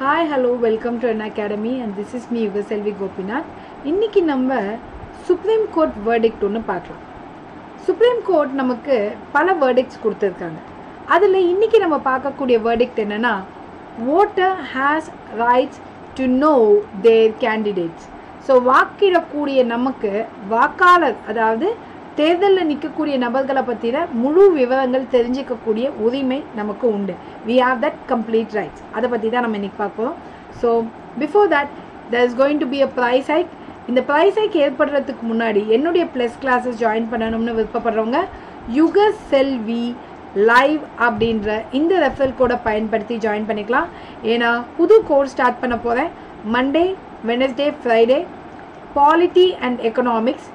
Hi, hello, welcome to an academy and this is me Yugaselvi Gopinath. இன்னைக்கு நம்ம supreme court verdict ஒன்று பார்க்கலாம். Supreme court நமக்கு பல வெர்டிக்ட்ஸ் கொடுத்துருக்காங்க. அதில் இன்னைக்கு நம்ம பார்க்கக்கூடிய வெர்டிக்ட் என்னன்னா, voter has rights to know their candidates. So வாக்கிடக்கூடிய நமக்கு வாக்காளர், அதாவது தேர்தலில் நிற்கக்கூடிய நபர்களை பற்றின முழு விவரங்கள் தெரிஞ்சிக்கக்கூடிய உரிமை நமக்கு உண்டு. we have that complete rights. அதை பற்றி தான் நம்ம இன்றைக்கி பார்ப்போம். So before that there is going to be a price hike. இந்த ப்ரைஸ் ஹைக் ஏற்படுறதுக்கு முன்னாடி என்னுடைய ப்ளஸ் கிளாஸஸ் ஜாயின் பண்ணணும்னு விருப்பப்படுறவங்க யுகசெல்வி லைவ் அப்படின்ற இந்த ரெஃபரல் கோடை பயன்படுத்தி ஜாயின் பண்ணிக்கலாம். ஏன்னா புது கோர்ஸ் ஸ்டார்ட் பண்ண போகிறேன். Monday, Wednesday, Friday polity and economics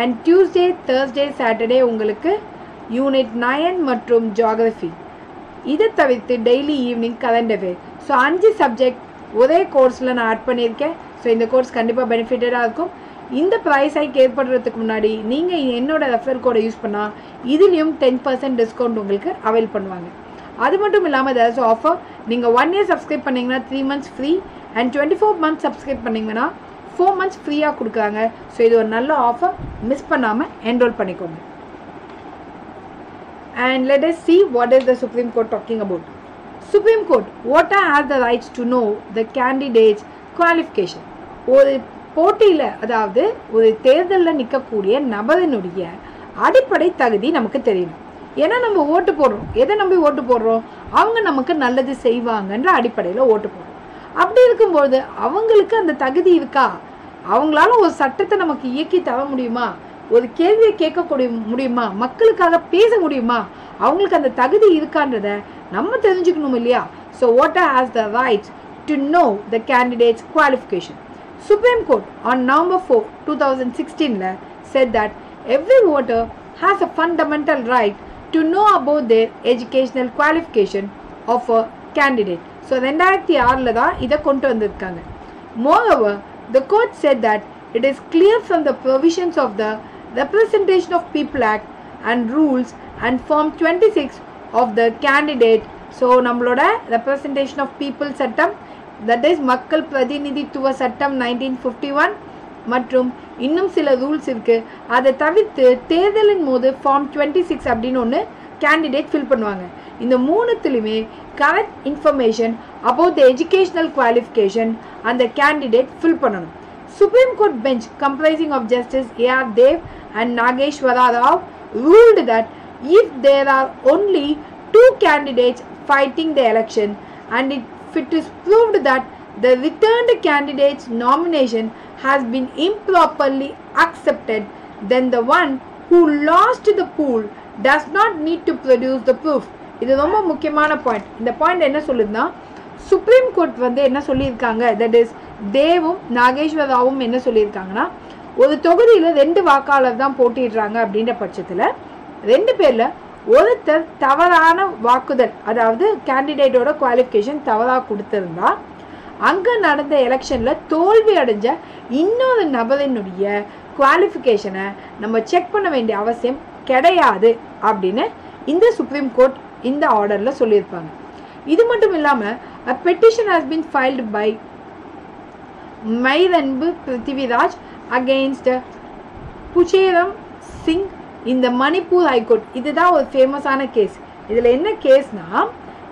and Tuesday, Thursday, Saturday உங்களுக்கு யூனிட் 9 மற்றும் ஜியாகிரஃபி. இதை தவிர்த்து daily evening current affair. So 5 subject ஒரே கோர்ஸில் நான் ஆட் பண்ணியிருக்கேன். ஸோ இந்த கோர்ஸ் கண்டிப்பாக பெனிஃபிட்டடாக இருக்கும். இந்த ப்ரைஸ் ஹைக் ஏற்படுறதுக்கு முன்னாடி நீங்கள் என்னோட ரெஃபரல் கோடை யூஸ் பண்ணால் இதுலேயும் 10% டிஸ்கவுண்ட் உங்களுக்கு அவைல் பண்ணுவாங்க. அது மட்டும் இல்லாமல் ஏதாச்சும் ஆஃபர், நீங்கள் 1 year சப்ஸ்கிரைப் பண்ணிங்கன்னா 3 months free and 24 months subscribe பண்ணிங்கன்னா 4 months ஃப்ரீயாக கொடுக்குறாங்க. ஸோ இது ஒரு நல்ல ஆஃபர், மிஸ் பண்ணாமல் என்ரோல் பண்ணிக்கோங்க. And let us see what is the Supreme Court talking about. Supreme Court, voter has the rights to know the candidate's qualification. ஒரு போட்டியில், அதாவது ஒரு தேர்தலில் நிற்கக்கூடிய நபரினுடைய அடிப்படை தகுதி நமக்கு தெரியணும். ஏன்னா நம்ம ஓட்டு போடுறோம், எதை நம்பி ஓட்டு போடுறோம்? அவங்க நமக்கு நல்லது செய்வாங்கன்ற அடிப்படையில் ஓட்டு போடுறோம். அப்படி இருக்கும்போது அவங்களுக்கு அந்த தகுதி இருக்கா? அவங்களால ஒரு சட்டத்தை நமக்கு இயக்கி தர முடியுமா? ஒரு கேள்வியை கேட்கக்கூடிய முடியுமா? மக்களுக்காக பேச முடியுமா? அவங்களுக்கு அந்த தகுதி இருக்கான்றதை நம்ம தெரிஞ்சுக்கணும் இல்லையா? So voter has the right to know the candidate's qualification. Supreme Court on November 4, 2016 said that every voter has a fundamental right to know about their educational qualification of a candidate. So 2006 தான் இதை கொண்டு வந்திருக்காங்க. Moreover, the court said that it is clear from the provisions of the Representation of People Act and rules and Form 26 of the candidate. So நம்மளோட Representation of People சட்டம், that is மக்கள் பிரதிநிதித்துவ சட்டம் 1951 மற்றும் இன்னும் சில ரூல்ஸ் இருக்குது. அதை தவிர்த்து தேர்தலின் போது ஃபார்ம் 26 அப்படின்னு ஒன்று கேண்டிடேட் ஃபில் பண்ணுவாங்க. இந்த மூணுத்துலையுமே correct information about the educational qualification அந்த கேண்டிடேட் ஃபில் பண்ணணும். Supreme Court bench comprising of Justice A.R. Dev and Nageshwara Rao ruled that if there are only 2 candidates fighting the election and if it is proved that the returned candidate's nomination has been improperly accepted, then the one who lost the pool does not need to produce the proof. இது ரொம்ப முக்கியமான point. இந்த point என்ன சொல்லுதுன்னா, supreme court என்ன சொல்லியிருக்காங்க, that is தேவும் நாகேஸ்வராவும் என்ன சொல்லியிருக்காங்கன்னா, ஒரு தொகுதியில் 2 வாக்காளர் தான் போட்டிடுறாங்க அப்படின்ற பட்சத்தில் 2 பேரில் ஒருத்தர் தவறான வாக்குதல், அதாவது கேண்டிடேட்டோட குவாலிஃபிகேஷன் தவறாக கொடுத்துருந்தா அங்கே நடந்த எலெக்ஷனில் தோல்வி அடைஞ்ச இன்னொரு நபரினுடைய குவாலிஃபிகேஷனை நம்ம செக் பண்ண வேண்டிய அவசியம் கிடையாது அப்படின்னு இந்த சுப்ரீம் கோர்ட் இந்த ஆர்டரில் சொல்லியிருப்பாங்க. இது மட்டும் இல்லாமல் a petition has been filed by மைரன்பு Prithviraj against புச்சேரம் Singh இந்த மணிப்பூர் ஹைகோர்ட். இதுதான் ஒரு ஃபேமஸான கேஸ். இதில் என்ன கேஸ்னா,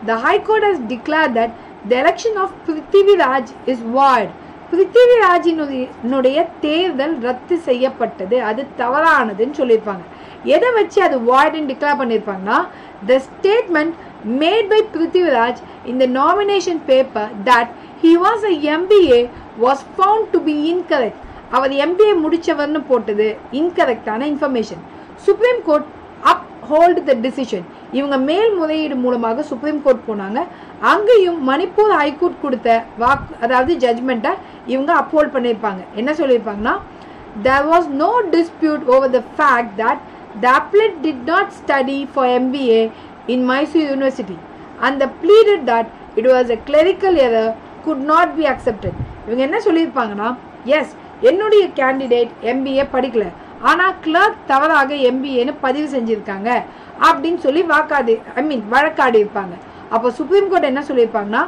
the high court has declared that the election of Prithviraj is void. பிருத்திவிராஜினுடைய தேர்தல் ரத்து செய்யப்பட்டது, அது தவறானதுன்னு சொல்லியிருப்பாங்க. எதை வச்சு அது வாய்டுன்னு declare பண்ணியிருப்பாங்கன்னா, the statement made by Prithviraj in the nomination paper that he was a MBA was found to be incorrect. அவர் MBA முடிச்சவர்னு போட்டது இன்கரெக்டான information. Supreme court uphold the decision. இவங்க மேல் முறையீடு மூலமாக சுப்ரீம் கோர்ட் போனாங்க. அங்கேயும் மணிப்பூர் ஹைகோர்ட் கொடுத்த அதாவது ஜட்ஜ்மெண்ட்டை இவங்க அப்ஹோல்ட் பண்ணியிருப்பாங்க. என்ன சொல்லியிருப்பாங்கன்னா, there was no dispute over the fact that the applicant did not study for MBA in Mysore University and they pleaded that it was a clerical error could not be accepted. இவங்க என்ன சொல்லியிருப்பாங்கன்னா, S என்னுடைய candidate MBA படிக்கல, ஆனால் clerk தவறாக MBAன்னு பதிவு செஞ்சுருக்காங்க அப்படின்னு சொல்லி வழக்காடி இருப்பாங்க. அப்போ சுப்ரீம் கோர்ட் என்ன சொல்லியிருப்பாங்கன்னா,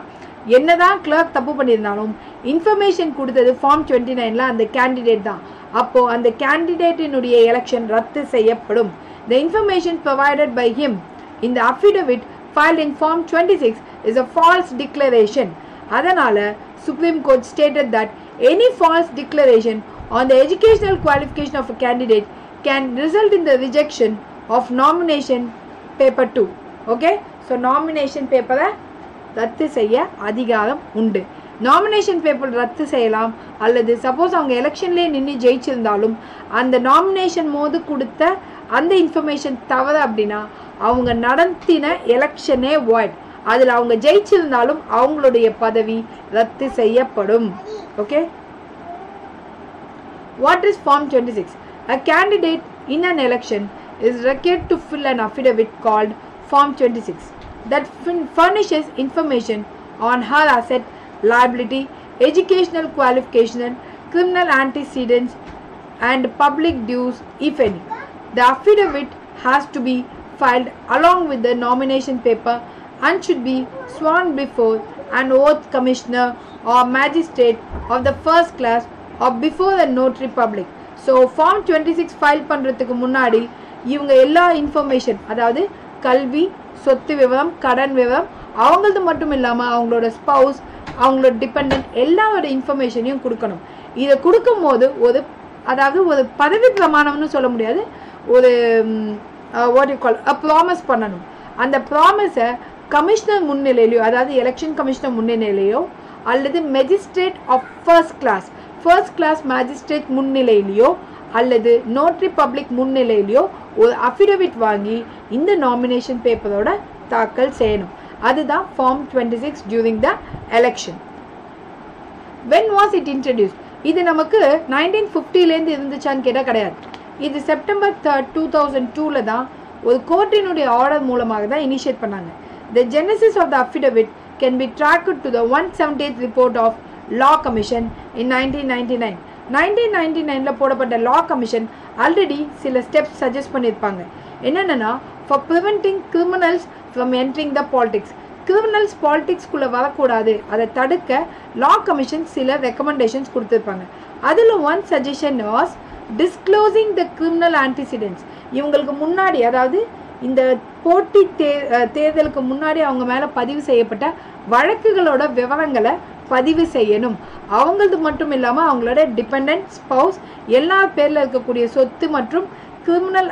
என்னதான் கிளர்க் தப்பு பண்ணியிருந்தாலும் இன்ஃபர்மேஷன் கொடுத்தது ஃபார்ம் 29ல அந்த கேண்டிடேட் தான். அப்போ அந்த கேண்டிடேட்டினுடைய எலெக்ஷன் ரத்து செய்யப்படும். The information provided by him in the affidavit filed in form 26 is a false declaration. அதனால Supreme Court stated that any false declaration on the educational qualification of a candidate can result in the rejection of nomination paper 2. Okay, so nomination paper ரத்து செய்ய அதிகாரம் உண்டு. Nomination paper ரத்து செய்யலாம், அல்லது suppose அவங்க எலெக்ஷன்லேயே நின்று ஜெயிச்சிருந்தாலும் அந்த நாமினேஷன் போது கொடுத்த அந்த இன்ஃபர்மேஷன் தவறு அப்படின்னா அவங்க நடத்தின எலெக்ஷனே வாய்ட், அதில் அவங்க ஜெயிச்சிருந்தாலும் அவங்களுடைய பதவி ரத்து செய்யப்படும். Okay, what is form 26? A candidate in an election is required to fill an affidavit called Form 26 that furnishes information on her asset, liability, educational qualification, criminal antecedents, and public dues, if any. The affidavit has to be filed along with the nomination paper and should be sworn before an oath commissioner or magistrate of the first class or before a notary public. So Form 26 file பண்ணுறதுக்கு முன்னாடி இவங்க எல்லா information, அதாவது கல்வி, சொத்து விவரம், கடன் விவரம், அவங்களது மட்டும் இல்லாமல் அவங்களோட ஸ்பவுஸ், அவங்களோட டிபெண்டன்ட் எல்லாரோட இன்ஃபர்மேஷனையும் கொடுக்கணும். இதை கொடுக்கும்போது அதாவது ஒரு பதவி பிரமாணம்னு சொல்ல முடியாது, ஒரு வாட் யூ கால் ப்ராமிஸ் பண்ணணும். அந்த ப்ராமிஸை கமிஷனர் முன்னிலையிலையோ, அதாவது எலெக்ஷன் கமிஷனர் முன்னிலையிலையோ, அல்லது magistrate of first class magistrate முன்னிலையிலையோ, அல்லது நோட்ரி பப்ளிக் முன்னிலையிலையோ ஒரு அஃபிடவிட் வாங்கி இந்த நாமினேஷன் பேப்பரோட தாக்கல் செய்யணும். அதுதான் form 26 during the election. When was it introduced? இது நமக்கு 1950லேருந்து இருந்துச்சான்னு கேட்டால் கிடையாது. இது செப்டம்பர் 3, 2002 தான் ஒரு கோர்ட்டினுடைய ஆர்டர் மூலமாக தான் இனிஷியேட் பண்ணாங்க. The genesis of the affidavit can be tracked to the 178th report of Law Commission in 1999. 1999ல போடப்பட்ட லா கமிஷன் ஆல்ரெடி சில ஸ்டெப்ஸ் சஜஸ்ட் பண்ணியிருப்பாங்க. என்னென்னா, for preventing criminals from entering the politics, criminals பாலிடிக்ஸ்குள்ளே வரக்கூடாது, அதை தடுக்க லா கமிஷன் சில ரெக்கமெண்டேஷன்ஸ் கொடுத்துருப்பாங்க. அதில் one suggestion was disclosing the criminal antecedents. இவங்களுக்கு முன்னாடி, அதாவது இந்த போட்டி தேர்தலுக்கு முன்னாடி அவங்க மேலே பதிவு செய்யப்பட்ட வழக்குகளோட விவரங்களை பதிவு செய்யணும். அவங்களது மட்டும் இல்லாமல் அவங்களோட டிபெண்டன்ட், ஸ்பவுஸ், எல்லா பேரில் இருக்கக்கூடிய சொத்து மற்றும் கிரிமினல்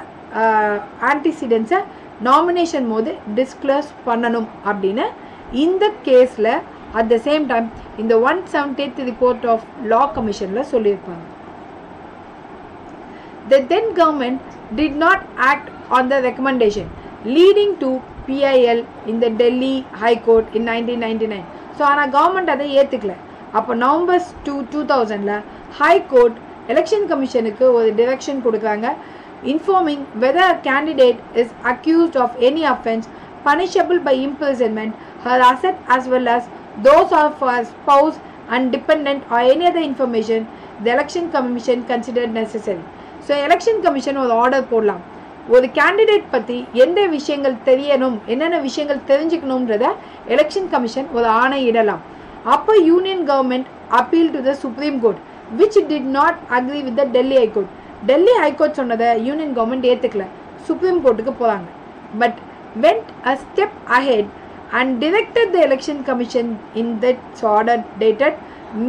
ஆன்டிசிடென்ட்ஸை நாமினேஷன் போது டிஸ்க்ளோஸ் பண்ணணும் அப்படின்னு இந்த கேஸில் அட் த சேம் டைம் இந்த 178th ரிப்போர்ட் ஆஃப் லா கமிஷனில் சொல்லியிருப்பாங்க. The then government did not act on the recommendation, leading to PIL in the Delhi High Court in 1999. So ஆனால் கவர்மெண்ட் அதை ஏற்றுக்கல. அப்போ நவம்பர் 2, 2000ல் ஹை கோர்ட் எலெக்ஷன் கமிஷனுக்கு ஒரு direction கொடுக்குறாங்க, informing whether candidate is accused of any offence punishable by imprisonment, her asset as well as those of her spouse and dependent or any other information the election commission considered necessary. So election commission ஒரு order போடலாம், ஒரு candidate பற்றி எந்த விஷயங்கள் தெரியணும், என்னென்ன விஷயங்கள் தெரிஞ்சுக்கணுன்றத election commission ஒரு ஆணை இடலாம். அப்போ union government appeal to the supreme court which did not agree with the Delhi high court. Delhi high court சொன்னதை யூனியன் கவர்மெண்ட் ஏற்றுக்கல, சுப்ரீம் கோர்ட்டுக்கு போகிறாங்க. But vent a step ahead and directed the election commission in that order dated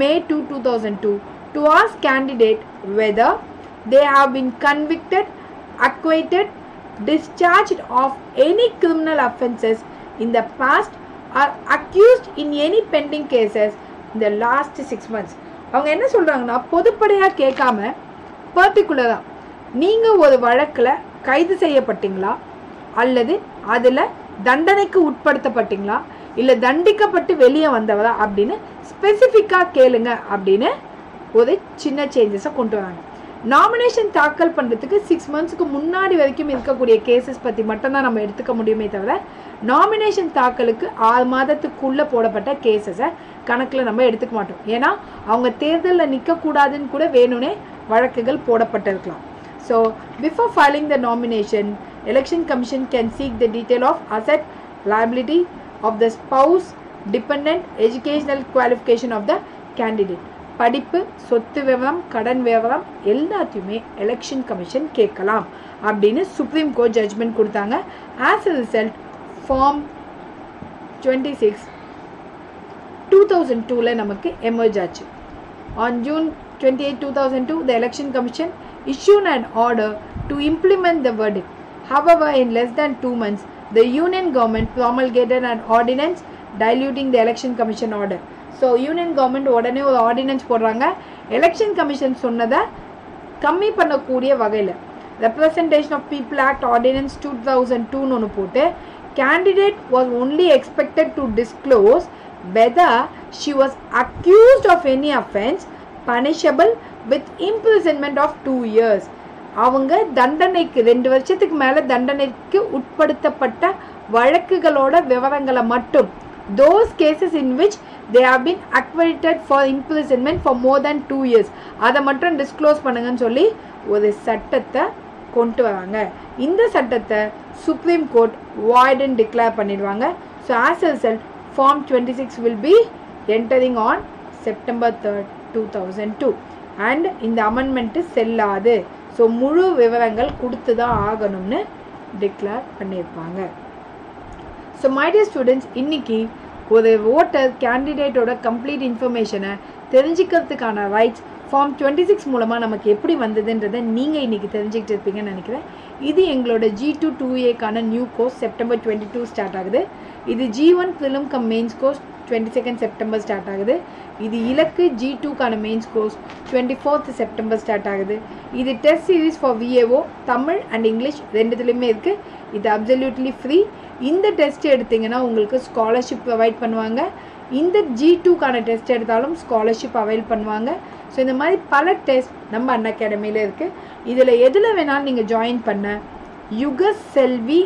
May 2, 2002 to ask candidate whether they have been convicted, acquitted, discharged of any criminal offences in the past or accused in any pending cases in the last 6 months. அவங்க என்ன சொல்கிறாங்கன்னா, பொதுப்படையாக கேட்காம பர்டிகுலராக நீங்கள் ஒரு வழக்கில் கைது செய்யப்பட்டீங்களா, அல்லது அதில் தண்டனைக்கு உட்படுத்தப்பட்டீங்களா, இல்லை தண்டிக்கப்பட்டு வெளியே வந்தவரா அப்படின்னு ஸ்பெசிஃபிக்காக கேளுங்க அப்படின்னு ஒரு சின்ன சேஞ்சஸை கொண்டு வராங்க. நாமினேஷன் தாக்கல் பண்ணுறதுக்கு 6 monthsக்கு முன்னாடி வரைக்கும் இருக்கக்கூடிய கேசஸ் பற்றி மட்டும்தான் நம்ம எடுத்துக்க முடியுமே தவிர, நாமினேஷன் தாக்கலுக்கு 6 மாதத்துக்குள்ளே போடப்பட்ட கேசஸை கணக்கில் நம்ம எடுத்துக்க மாட்டோம். ஏன்னா அவங்க தேர்தலில் நிற்கக்கூடாதுன்னு கூட வேணும்னே வழக்குகள் போடப்பட்டிருக்கலாம். So before filing the nomination, election commission can seek the detail of asset, liability of the spouse dependent educational qualification of the candidate. படிப்பு, சொத்து விவரம், கடன் விவரம் எல்லாத்தையுமே எலெக்ஷன் கமிஷன் கேட்கலாம் அப்படின்னு சுப்ரீம் கோர்ட் ஜட்ஜ்மெண்ட் கொடுத்தாங்க. ஆஸ் அ ரிசல்ட் ஃபார்ம் 26 2002 நமக்கு எமர்ஜ் ஆச்சு. On June 28, 2002, the Election Commission issued an order to implement the verdict. However, in less than 2 months, the Union government promulgated an ordinance diluting the Election Commission order. So, Union government உடனே ஒரு ordinance போடுறாங்க. Election Commission சொன்னதை கம்மி பண்ணக்கூடிய வகையில் Representation of People Act Ordinance 2002 ஒன்று போட்டு candidate was only expected to disclose whether she was accused of any offense punishable with imprisonment of 2 years. அவங்க தண்டனைக்கு 2 வருஷத்துக்கு மேலே தண்டனைக்கு உட்படுத்தப்பட்ட வழக்குகளோட விவரங்களை மட்டும், those cases in which they have been acquitted for imprisonment for more than 2 years, அதை மட்டும் டிஸ்க்ளோஸ் பண்ணுங்கன்னு சொல்லி ஒரு சட்டத்தை கொண்டு வராங்க. இந்த சட்டத்தை சுப்ரீம் கோர்ட் வாய்டுன்னு டிக்ளேர் பண்ணிடுவாங்க. So as a result Form 26 will be entering on September 3rd, 2002 and இந்த அமெண்ட்மெண்ட்டு செல்லாது. ஸோ முழு விவரங்கள் கொடுத்து தான் ஆகணும்னு டிக்ளேர் பண்ணியிருப்பாங்க. ஸோ மை டியர் ஸ்டூடெண்ட்ஸ், இன்னைக்கு ஒரு ஓட்டர் கேண்டிடேட்டோட கம்ப்ளீட் இன்ஃபர்மேஷனை தெரிஞ்சுக்கிறதுக்கான ரைட்ஸ் ஃபார்ம் 26 மூலமாக நமக்கு எப்படி வந்ததுன்றதை நீங்கள் இன்றைக்கி தெரிஞ்சுக்கிட்டு இருப்பீங்கன்னு நினைக்கிறேன். இது எங்களோட G2 2Aக்கான நியூ கோர்ஸ் செப்டம்பர் 22 ஸ்டார்ட் ஆகுது. இது G1 prelim cum mains course 22 September start ஆகுது. இது இலக்கு G2க்கான மெயின்ஸ் கோர்ஸ் 24 செப்டம்பர் ஸ்டார்ட் ஆகுது. இது test series for VAO Tamil and English ரெண்டுத்துலேயுமே இருக்குது. இது அப்சல்யூட்லி ஃப்ரீ. இந்த டெஸ்ட் எடுத்திங்கன்னா உங்களுக்கு ஸ்காலர்ஷிப் ப்ரொவைட் பண்ணுவாங்க. இந்த G2க்கான டெஸ்ட் எடுத்தாலும் ஸ்காலர்ஷிப் அவைல் பண்ணுவாங்க. ஸோ இந்த மாதிரி பல டெஸ்ட் நம்ம அன் அகாடமியில் இருக்குது. இதில் எதில் வேணாலும் நீங்கள் ஜாயின் பண்ண யுகசெல்வி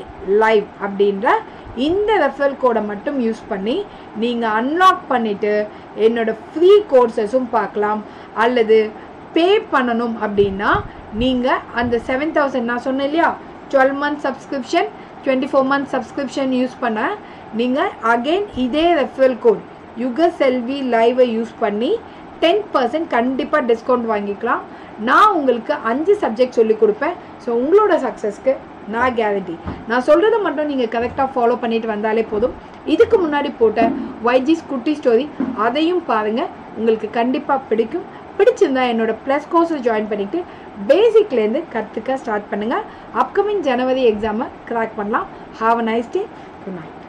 லைவ் அப்படின்ற இந்த ரெஃபரல் கோடை மட்டும் யூஸ் பண்ணி நீங்கள் அன்லாக் பண்ணிவிட்டு என்னோடய ஃப்ரீ கோர்சஸும் பார்க்கலாம். அல்லது பே பண்ணணும் அப்படின்னா நீங்கள் அந்த 7000 நான் சொன்னேன் இல்லையா, 12 month subscription 24 month subscription use பண்ண நீங்கள் அகெயின் இதே ரெஃபரல் கோட் யுகசெல்வி லைவை யூஸ் பண்ணி 10% கண்டிப்பாக டிஸ்கவுண்ட் வாங்கிக்கலாம். நான் உங்களுக்கு 5 சப்ஜெக்ட் சொல்லிக் கொடுப்பேன். ஸோ உங்களோட சக்ஸஸ்க்கு நான் கேரண்டி. நான் சொல்கிறத மட்டும் நீங்கள் கரெக்டாக ஃபாலோ பண்ணிட்டு வந்தாலே போதும். இதுக்கு முன்னாடி போட்ட YG's குட்டி ஸ்டோரி அதையும் பாருங்கள், உங்களுக்கு கண்டிப்பாக பிடிக்கும். பிடிச்சிருந்தா என்னோட ப்ளஸ் கோர்ஸில் ஜாயின் பண்ணிவிட்டு பேசிக்லேருந்து கற்றுக்க ஸ்டார்ட் பண்ணுங்கள். அப்கமிங் ஜனவரி எக்ஸாமை கிராக் பண்ணலாம். Have a nice day. Good night.